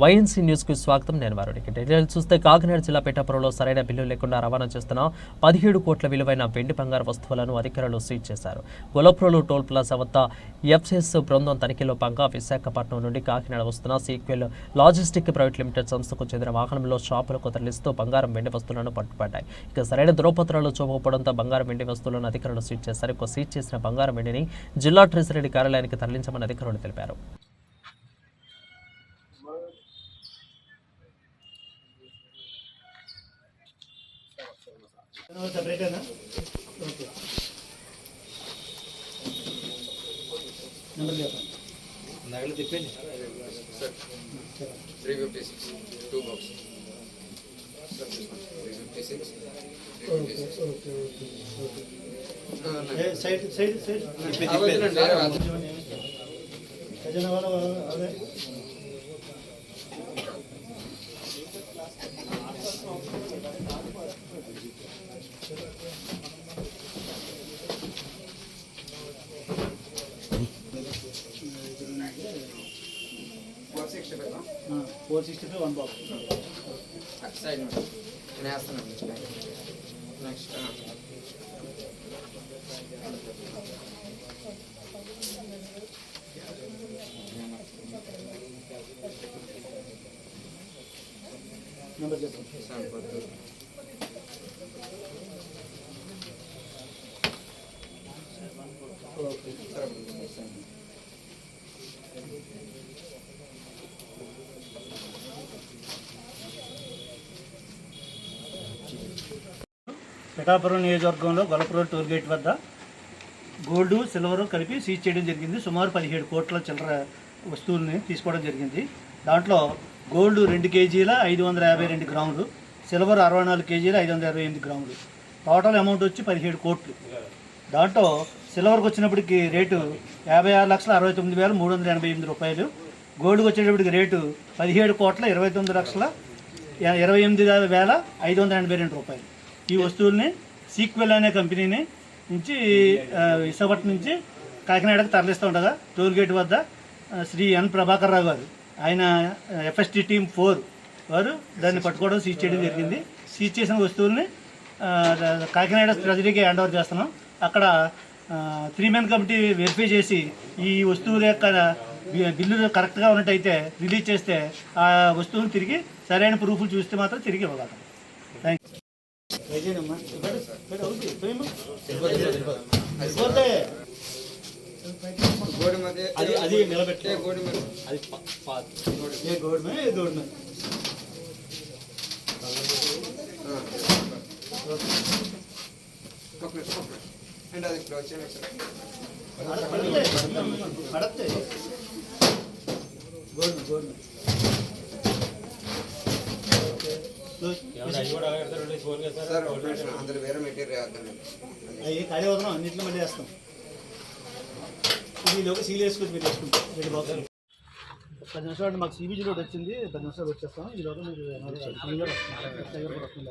YNC న్యూస్కు స్వాగతం. నేను వారుడికి డీటెయిల్స్ చూస్తే కాకినాడ జిల్లా పిఠాపురంలో సరైన బిల్లు లేకుండా రవాణా చేస్తున్న 17 కోట్ల విలువైన వెండి బంగారు వస్తువులను అధికారులు సీజ్ చేశారు. గొలప్రోలు టోల్ ప్లాజా వద్ద ఎఫ్సిఎస్ బృందం తనిఖీలో భాగంగా విశాఖపట్నం నుండి కాకినాడ వస్తున్న సీక్వెల్ లాజిస్టిక్ ప్రైవేట్ లిమిటెడ్ సంస్థకు చెందిన వాహనంలో షాపులకు తరలిస్తూ బంగారం వెండి వస్తువులను పట్టుబడ్డాయి. ఇక సరైన ధృవపత్రాలు చూపకపోవడంతో బంగారం వెండి వస్తువులను అధికారులు సీజ్ చేశారు. సీజ్ చేసిన బంగారం వెండిని జిల్లా ట్రెజరీ కార్యాలయానికి తరలించమని అధికారులు తెలిపారు. సెపరేటేనా? ఓకే. నెంబర్ చెప్పండి. నగలు తిప్పండి sir. 356 2 box 356. Okay okay okay. Side side side ఖజానా వాళ్ళ అదే $465 1 బాక్స్ సైడ్ నేను వేస్తానండి. నెక్స్ట్ నెంబర్ చెప్పండి. 742 ఓకే. పిఠాపురం నియోజకవర్గంలో గొలప్రోలు టోల్ గేట్ వద్ద గోల్డ్ సిల్వర్ కలిపి సీజ్ చేయడం జరిగింది. సుమారు 17 కోట్ల చిల్లర వస్తువుల్ని తీసుకోవడం జరిగింది. దాంట్లో గోల్డ్ 2 కేజీల 552 గ్రాములు, సిల్వర్ 64 కేజీల 528 గ్రాములు, టోటల్ అమౌంట్ వచ్చి 17 కోట్లు. దాంట్లో సిల్వర్కి వచ్చినప్పటికి రేటు 56,69,388 రూపాయలు, గోల్డ్కి వచ్చేటప్పటికి రేటు 17,29,28,582 రూపాయలు. ఈ వస్తువుల్ని సీక్వెల్ అనే కంపెనీని నుంచి విశాఖపట్నం నుంచి కాకినాడకు తరలిస్తూ ఉండగా టోల్గేట్ వద్ద శ్రీ ఎన్ ప్రభాకర్ రావు గారు, ఆయన ఎఫ్ఎస్టీ టీమ్ 4 వారు దాన్ని పట్టుకోవడం సీజ్ చేయడం జరిగింది. సీజ్ చేసిన వస్తువుల్ని కాకినాడ ట్రెజరీకి హ్యాండ్ ఓవర్ చేస్తున్నాం. అక్కడ 3 మెన్ కమిటీ వెరిఫై చేసి ఈ వస్తువుల యొక్క బిల్లులు కరెక్ట్గా ఉన్నట్టయితే రిలీజ్ చేస్తే ఆ వస్తువులు తిరిగి సరైన ప్రూఫ్లు చూస్తే మాత్రం తిరిగి ఇవ్వగలం. Thank you. అది నిలబెట్టే గోడి మీద అది ఏ గోడి మీద ఏ గోడి మీద అండ్ అది ఇప్పుడు వచ్చే పడతే గోడి గోడి సార్ అందరు వేరే మెటీరియల్ అవి ఖాళీ అవుతున్నాం, అన్నింటిలో మళ్ళీ వేస్తాం. ఈలోగా సీల్ వేసుకొని మీరు వేసుకుంటాం 2 బాక్సులు. 10 నిమిషాలు మాకు సిబిజీ రోడ్ వచ్చింది, 10 నిమిషాలు వచ్చేస్తాం. ఈలోగా మీరు వస్తుంది.